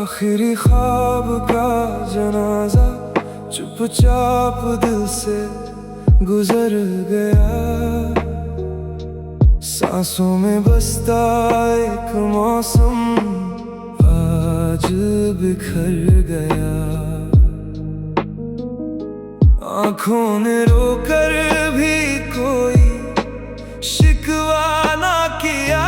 आखिरी ख्वाब का जनाजा चुपचाप दिल से गुजर गया। सांसों में बसता एक मौसम आज बिखर गया। आंखों ने रोकर भी कोई शिकवा ना किया।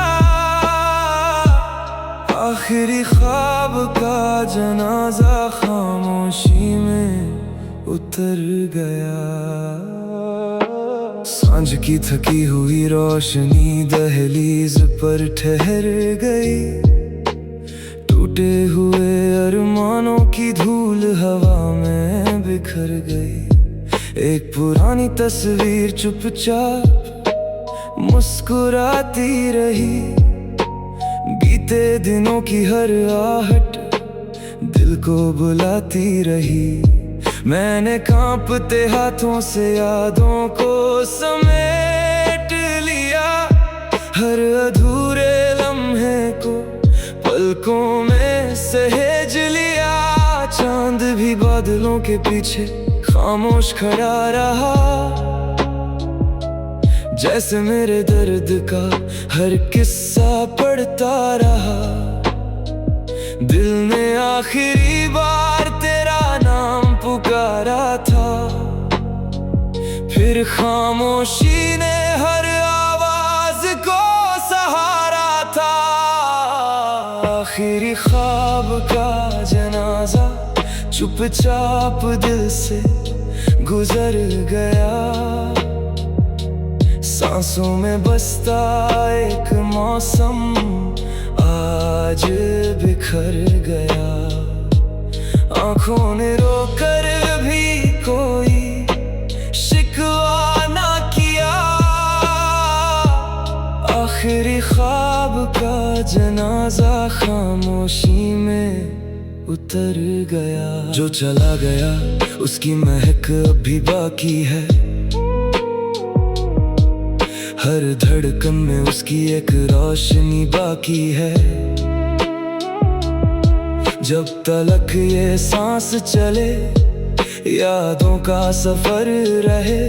आखिरी ख्वाब का जनाजा खामोशी में उतर गया। सांझ की थकी हुई रोशनी दहलीज पर ठहर गई। टूटे हुए अरमानों की धूल हवा में बिखर गई। एक पुरानी तस्वीर चुपचाप मुस्कुराती रही। बीते दिनों की हर आहट दिल को बुलाती रही। मैंने कांपते हाथों से यादों को समेट लिया। हर अधूरे लम्हे को पलकों में सहेज लिया। चांद भी बादलों के पीछे खामोश खड़ा रहा। जैसे मेरे दर्द का हर किस्सा पढ़ता रहा। दिल ने आखिरी बार तेरा नाम पुकारा था। फिर खामोशी ने हर आवाज को सहारा था। आखिरी ख्वाब का जनाजा चुपचाप दिल से गुजर गया। सांसों में बसता एक मौसम आज बिखर गया। आंखों ने रोकर भी कोई शिकवा ना किया। आखिरी ख्वाब का जनाजा खामोशी में उतर गया। जो चला गया उसकी महक अभी बाकी है। हर धड़कन में उसकी एक रोशनी बाकी है। जब तलक ये सांस चले यादों का सफर रहे।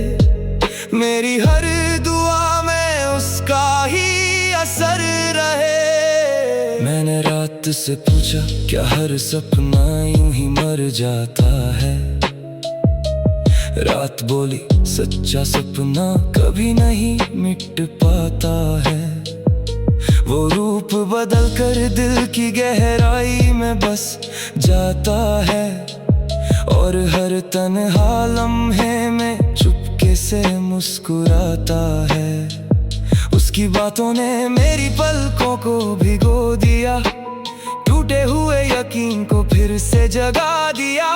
मेरी हर दुआ में उसका ही असर रहे। मैंने रात से पूछा क्या हर सपना यूं ही मर जाता है। रात बोली सच्चा सपना कभी नहीं मिट पाता है। वो रूप बदल कर दिल की गहराई में बस जाता है। और हर तन्हा लम्हे में चुपके से मुस्कुराता है। उसकी बातों ने मेरी पलकों को भिगो दिया। टूटे हुए यकीन को फिर से जगा दिया।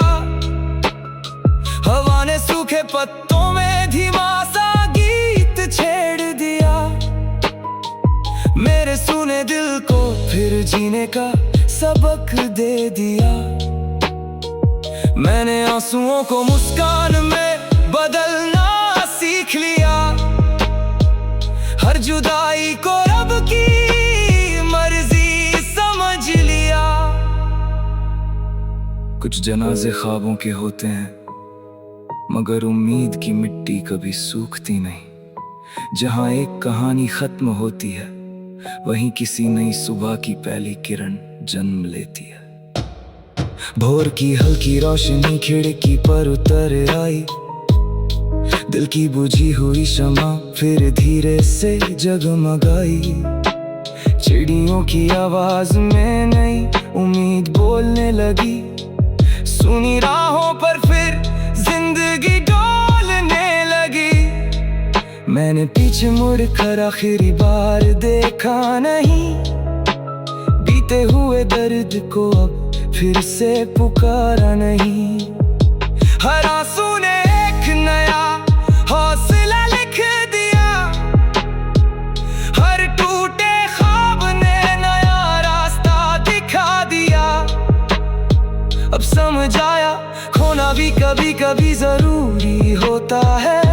हवा ने सूखे पत्तों में धीमा सा गीत छेड़ दिया। मेरे सुने दिल को फिर जीने का सबक दे दिया। मैंने आंसुओं को मुस्कान में बदलना सीख लिया। हर जुदाई को रब की मर्जी समझ लिया। कुछ जनाजे ख्वाबों के होते हैं मगर उम्मीद की मिट्टी कभी सूखती नहीं। जहां एक कहानी खत्म होती है वहीं किसी नई सुबह की पहली किरण जन्म लेती है। भोर की हल्की रोशनी खिड़की पर उतर आई। दिल की बुझी हुई शमा फिर धीरे से जगमगाई। चिड़ियों की आवाज में नई उम्मीद बोलने लगी। सुनी राहों पर फिर जिंदगी डोलने लगी। मैंने पीछे मुड़ कर आखिरी बार देखा नहीं। बीते हुए दर्द को अब फिर से पुकारा नहीं। हर आंसू ने एक नया हौसला लिख दिया। हर टूटे ख्वाब ने नया रास्ता दिखा दिया। अब समझ आया खोना भी कभी कभी जरूरी होता है।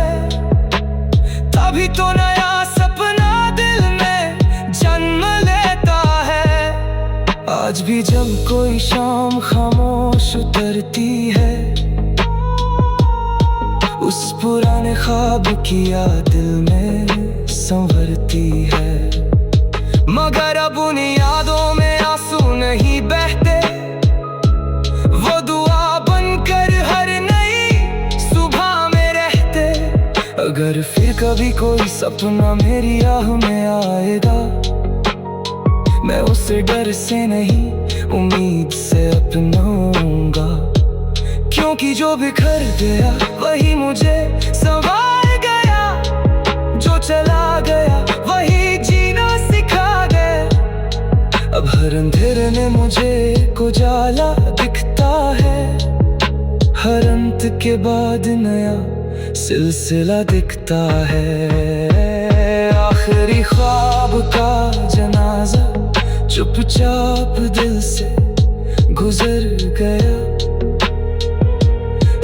तभी तो नया सपना दिल में जन्म लेता है। आज भी जब कोई शाम खामोश उतरती है, उस पुराने ख्वाब की याद दिल में संवरती है। मगर अब उन यादों में आंसू नहीं बहते, वो दुआ बनकर हर नई सुबह में रहते। अगर फिर कभी कोई सपना मेरी आह में आएगा, मैं उसे डर से नहीं उम्मीद से अपनाऊंगा, क्योंकि जो बिखर गया वही मुझे संवार गया, जो चला गया वही जीना सिखा गया। अब हर अंधेरे में मुझे एक उजाला दिखता है, हर अंत के बाद नया सिलसिला दिखता है। आखिरी ख्वाब का जनाजा चुपचाप दिल से गुजर गया,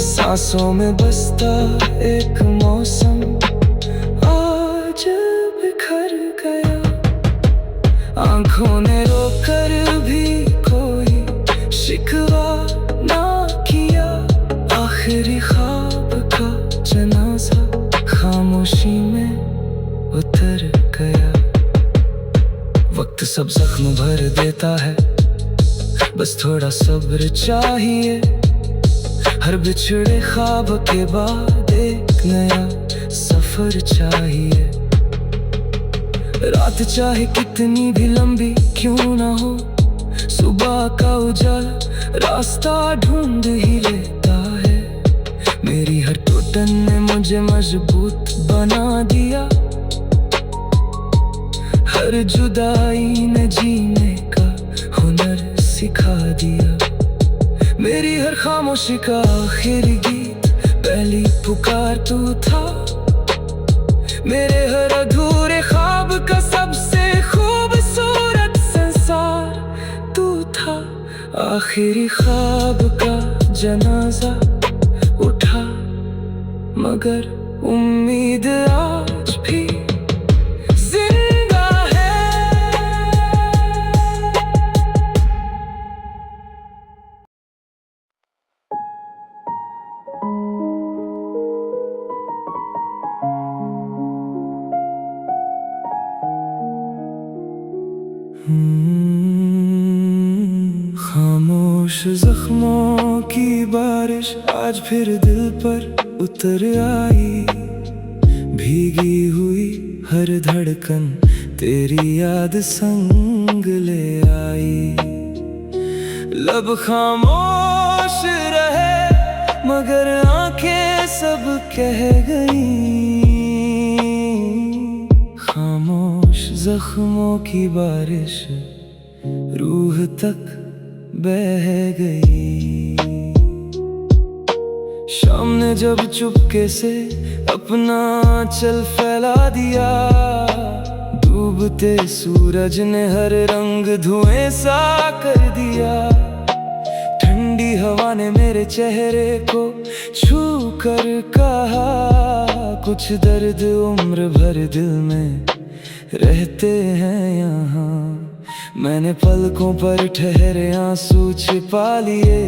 सांसों में बसता एक मौसम आज बिखर गया। आंखों ने रोकर भी कोई शिकवा ना किया, आखिरी ख्वाब का जनाजा खामोशी में उतर गया। वक्त सब जख्म भर देता है, बस थोड़ा सब्र चाहिए। हर बिछड़े ख्वाब के बाद एक नया सफर चाहिए। रात चाहे कितनी भी लंबी क्यों ना हो, सुबह का उजाला रास्ता ढूंढ ही लेता है। मेरी हर टूटन ने मुझे मजबूत बना दिया, हर जुदाई ने जीने का हुनर सिखा दिया। मेरी हर खामोशी का आखिरी गीत पहली पुकार तू था, मेरे हर अधूरे ख्वाब का सबसे खूबसूरत संसार तू था। आखिरी ख्वाब का जनाजा उठा, मगर उम्मीद आज भी खामोश जख्मों की बारिश आज फिर दिल पर उतर आई, भीगी हुई हर धड़कन तेरी याद संग ले आई। लब खामोश रहे मगर आंखें सब कह गई, खामोश जख्मों की बारिश रूह तक बह गई। शाम ने जब चुपके से अपना आंचल फैला दिया, डूबते सूरज ने हर रंग धुएं सा कर दिया। ठंडी हवा ने मेरे चेहरे को छू कर कहा, कुछ दर्द उम्र भर दिल में रहते हैं यहाँ। मैंने पलकों पर ठहरे आंसू छिपा लिए,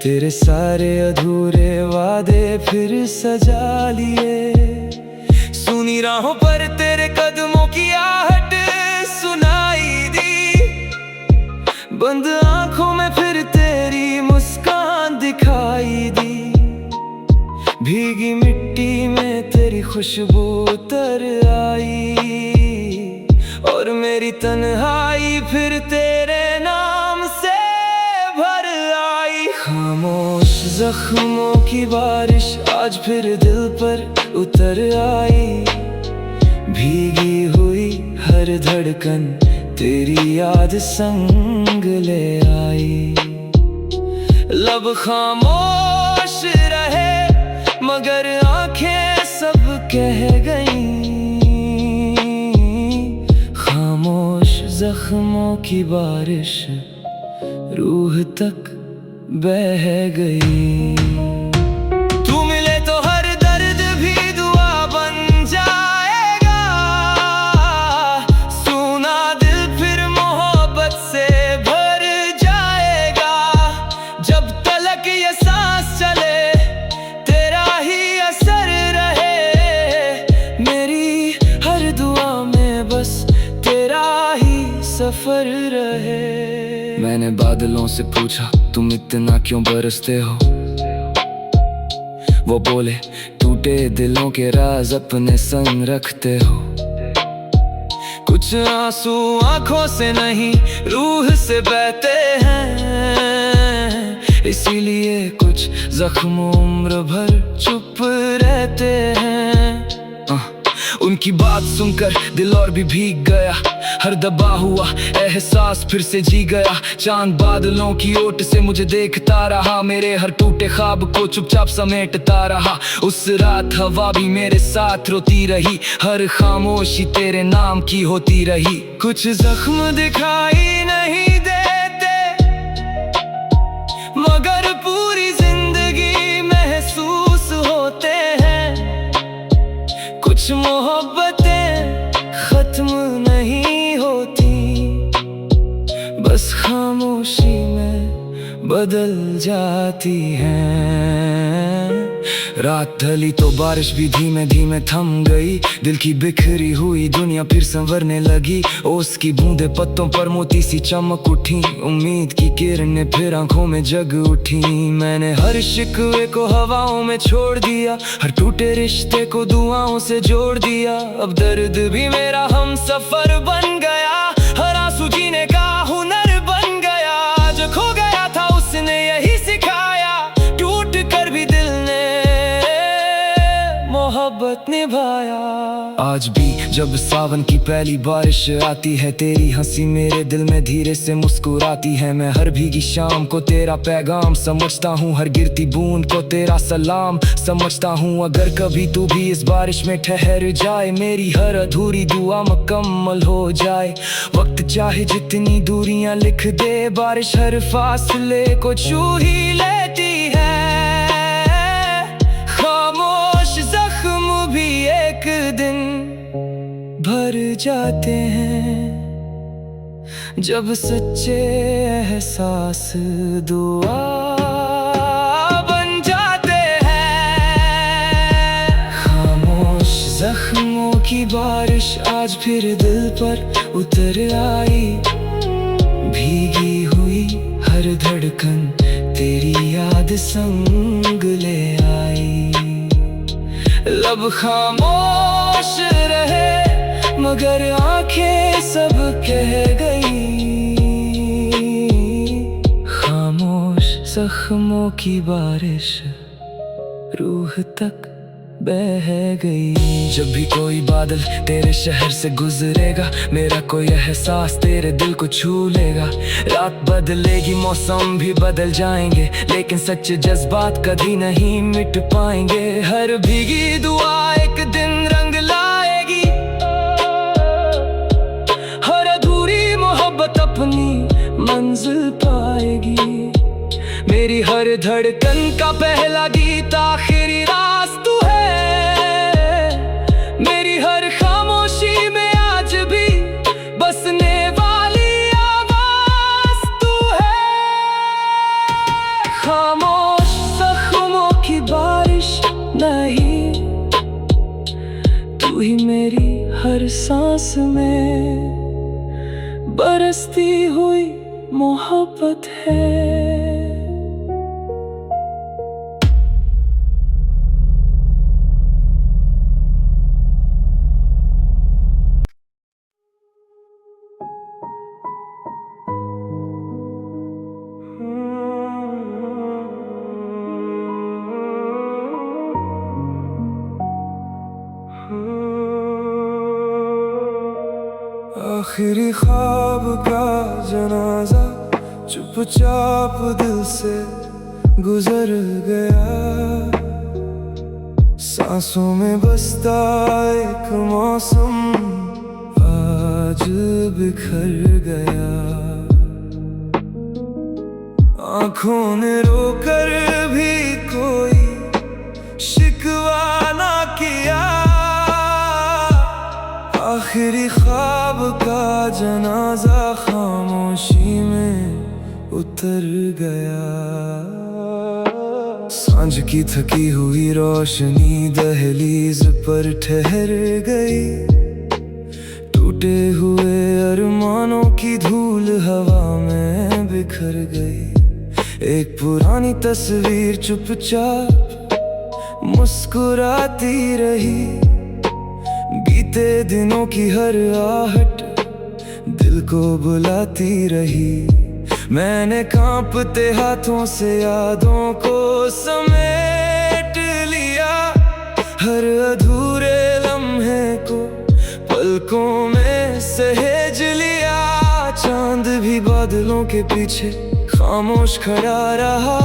तेरे सारे अधूरे वादे फिर सजा लिए। सुनी राहों पर तेरे कदमों की आहट सुनाई दी, बंद आंखों में फिर तेरी मुस्कान दिखाई दी। भीगी मिट्टी में तेरी खुशबू उतर आई, और मेरी तन्हाई फिर तेरे नाम से भर आई। खामोश जख्मों की बारिश आज फिर दिल पर उतर आई, भीगी हुई हर धड़कन तेरी याद संग ले आई। लब खामोश रहे मगर आंखें सब कह गईं, खामोश जख्मों की बारिश रूह तक बह गई। तू मिले तो हर दर्द भी दुआ बन जाएगा, सुना दिल फिर मोहब्बत रहे। मैंने बादलों से पूछा तुम इतना क्यों बरसते हो, वो बोले टूटे दिलों के राज अपने संग रखते हो। कुछ आंसू आंखों से नहीं रूह से बहते हैं, इसीलिए कुछ जख्म उम्र भर चुप रहते हैं। उनकी बात सुनकर दिल और भी भीग गया, हर दबा हुआ एहसास फिर से जी गया। चांद बादलों की ओट से मुझे देखता रहा, मेरे हर टूटे ख्वाब को चुपचाप समेटता रहा। उस रात हवा भी मेरे साथ रोती रही, हर खामोशी तेरे नाम की होती रही। कुछ जख्म दिखाई नहीं देते मगर पूरी जिंदगी महसूस होते हैं। कुछ मोहब्बतें खत्म नहीं होती, बस खामोशी में बदल जाती हैं। रात ढली तो बारिश भी धीमे धीमे थम गई, दिल की बिखरी हुई दुनिया फिर संवरने लगी। ओस की बूंदे पत्तों पर मोती सी चमक उठी, उम्मीद की किरणें फिर आंखों में जग उठी। मैंने हर शिकवे को हवाओं में छोड़ दिया, हर टूटे रिश्ते को दुआओं से जोड़ दिया। अब दर्द भी मेरा हम सफर बन गया, हर आंसू जीने का हुनर बन गया। जो खो गया था उसने यही सिखाया, टूट कर भी दिल ने मोहब्बत निभाया। आज भी जब सावन की पहली बारिश आती है, तेरी हंसी मेरे दिल में धीरे से मुस्कुराती है। मैं हर भीगी शाम को तेरा पैगाम समझता हूँ, हर गिरती बूंद को तेरा सलाम समझता हूँ। अगर कभी तू भी इस बारिश में ठहर जाए, मेरी हर अधूरी दुआ मुकम्मल हो जाए। वक्त चाहे जितनी दूरियां लिख दे, बारिश हर फासले को छू ही लेती है। एक दिन भर जाते हैं जब सच्चे एहसास दुआ बन जाते हैं। खामोश जख्मों की बारिश आज फिर दिल पर उतर आई, भीगी हुई हर धड़कन तेरी याद संग ले आई। लब खामोश रहे मगर आंखें सब कह गई, खामोश जख्मों की बारिश रूह तक बह गई। जब भी कोई बादल तेरे शहर से गुजरेगा, मेरा कोई एहसास तेरे दिल को छू लेगा। रात बदलेगी मौसम भी बदल जाएंगे, लेकिन सच्चे जज्बात कभी नहीं मिट पाएंगे। हर भीगी दुआ एक दिन रंग लाएगी, हर अधूरी मोहब्बत अपनी मंजिल पाएगी। मेरी हर धड़कन का पहला गीत आखिरी राज तू है, मेरी हर खामोशी में आज भी बसने वाली आवाज तू है। खामोश जख्मों की बारिश नहीं, तू ही मेरी हर सांस में बरसती हुई मोहब्बत है। आखिरी ख्वाब का जनाजा चुपचाप दिल से गुजर गया, सांसों में बसता एक मौसम आज बिखर गया। आंखों ने रोकर भी कोई शिकवा ना किया, आखिरी ख्वाब का जनाजा खामोशी में उतर गया। सांझ की थकी हुई रोशनी दहलीज पर ठहर गई, टूट टूटे हुए अरमानों की धूल हवा में बिखर गई। एक पुरानी तस्वीर चुपचाप मुस्कुराती रही। बीते दिनों की हर आहट दिल को बुलाती रही। मैंने कांपते हाथों से यादों को समेट लिया। हर अधूरे लम्हे को पलकों में सहेज लिया। चांद भी बादलों के पीछे खामोश खड़ा रहा।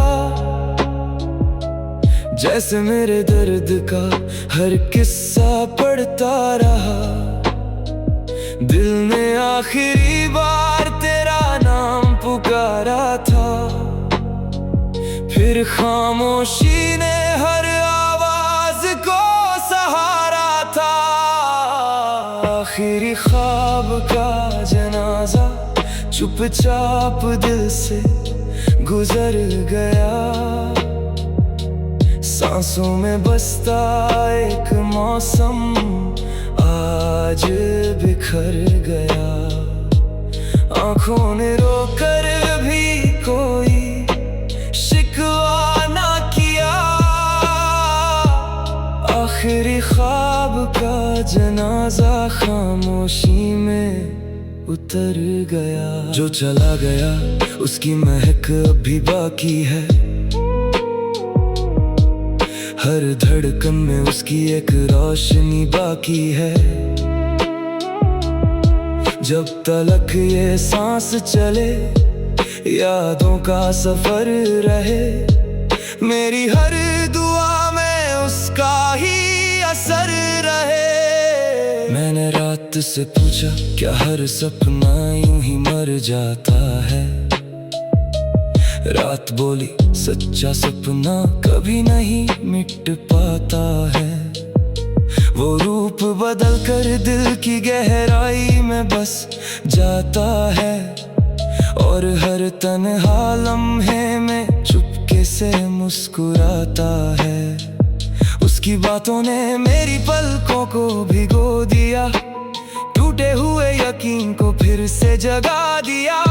जैसे मेरे दर्द का हर किस्सा पढ़ता रहा। दिल ने आखिरी बार तेरा नाम पुकारा था। फिर खामोशी ने हर आवाज को सहारा था। आखिरी ख्वाब का जनाजा चुपचाप दिल से गुजर गया। सांसों में बसता एक मौसम आज बिखर गया। आंखों ने रोकर भी कोई शिकवा ना किया। आखिरी ख्वाब का जनाजा खामोशी में उतर गया। जो चला गया उसकी महक अभी बाकी है। हर धड़कन में उसकी एक रोशनी बाकी है। जब तलक ये सांस चले यादों का सफर रहे। मेरी हर दुआ में उसका ही असर रहे। मैंने रात से पूछा क्या हर सपना यूं ही मर जाता है। रात बोली सच्चा सपना कभी नहीं मिट पाता है। वो रूप बदल कर दिल की गहराई में बस जाता है। और हर तन्हा लम्हे में चुपके से मुस्कुराता है। उसकी बातों ने मेरी पलकों को भिगो दिया। टूटे हुए यकीन को फिर से जगा दिया।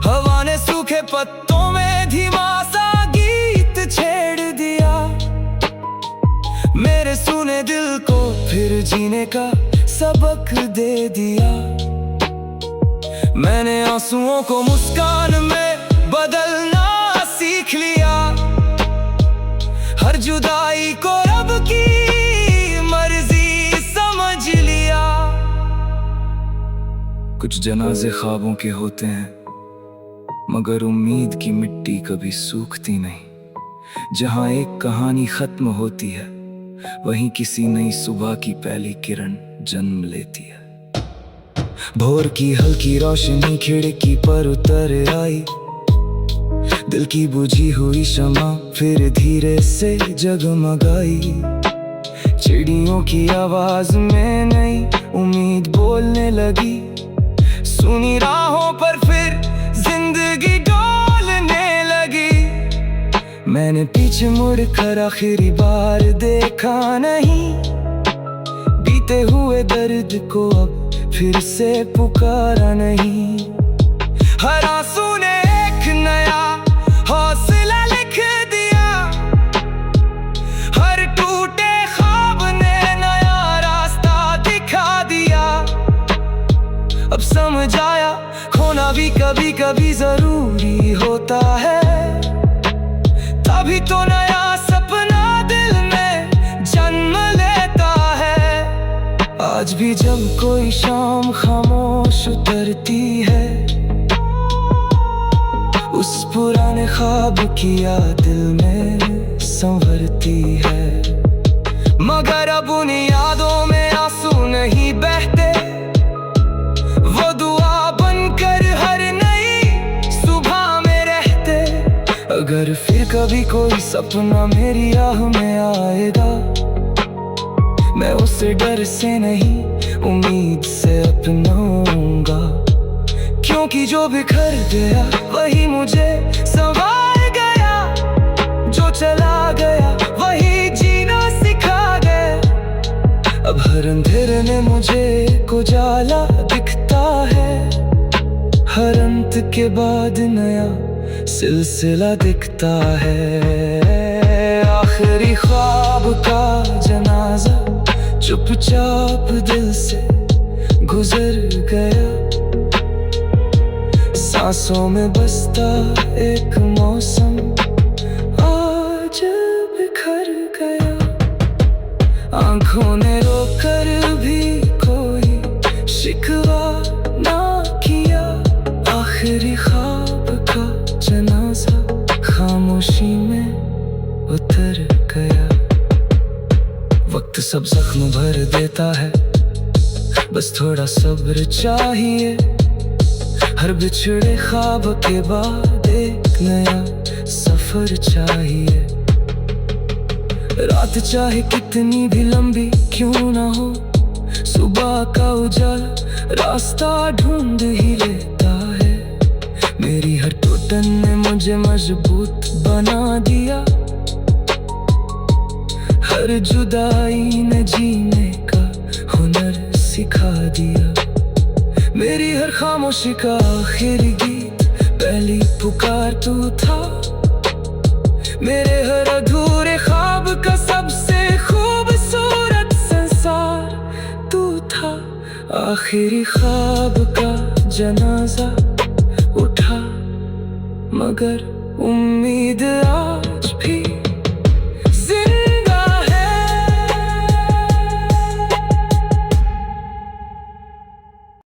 हवा ने सूखे पत्तों में धीमा सा गीत छेड़ दिया। मेरे सुने दिल को फिर जीने का सबक दे दिया। मैंने आंसुओं को मुस्कान में बदलना सीख लिया। हर जुदाई को रब की मर्जी समझ लिया। कुछ जनाजे ख्वाबों के होते हैं मगर उम्मीद की मिट्टी कभी सूखती नहीं। जहाँ एक कहानी खत्म होती है वहीं किसी नई सुबह की पहली किरण जन्म लेती है। भोर की हल्की रोशनी खिड़की पर उतर आई। दिल की बुझी हुई शमा फिर धीरे से जगमगाई। चिड़ियों की आवाज में नई उम्मीद बोलने लगी। सुनी राहों पर फिर जिंदगी डोलने लगी। मैंने पीछे मुड़ कर आखिरी बार देखा नहीं। बीते हुए दर्द को अब फिर से पुकारा नहीं। हर आंसू ने एक नया हौसला लिख दिया। हर टूटे ख्वाब ने नया रास्ता दिखा दिया। अब समझ आया खोना भी कभी कभी जरूरी होता है। तभी तो नया सपना दिल में जन्म लेता है। आज भी जब कोई शाम खामोश उतरती है उस पुराने ख्वाब की याद दिल में संवरती है। मगर अब उन यादों में आंसू नहीं बहते। वो दुआ बनकर हर नई सुबह में रहते। अगर फिर कभी कोई सपना मेरी राह में आएगा मैं उसे डर से नहीं उम्मीद से अपनाऊंगा। क्योंकि जो बिखर गया वही मुझे संवार गया। जो चला गया वही जीना सिखा गया। अब अब हर अंधेरे में मुझे एक उजाला दिखता है, हर अंत के बाद नया सिलसिला दिखता है। आखिरी ख्वाब का जनाजा चुपचाप दिल से गुजर गया, सांसों में बसता एक मौसम आज बिखर गया। आंखों ने रोकर भी कोई शिकवा ना किया, आखिरी ख्वाब का जनाजा खामोशी में उतर गया। वक्त सब जख्म भर देता है, बस थोड़ा सब्र चाहिए। हर बिछड़े ख्वाब के बाद एक नया सफर चाहिए। रात चाहे कितनी भी लंबी क्यों ना हो, सुबह का उजाला रास्ता ढूंढ ही लेता है। मेरी हर टूटन ने मुझे मजबूत बना दिया, हर जुदाई ने जीने का हुनर सिखा दिया। मेरी हर खामोशी का आखिरी गीत पहली पुकार तू था, मेरे हर अधूरे ख्वाब का सबसे खूबसूरत संसार तू था। आखिरी ख्वाब का जनाजा उठा, मगर उम्मीद आज भी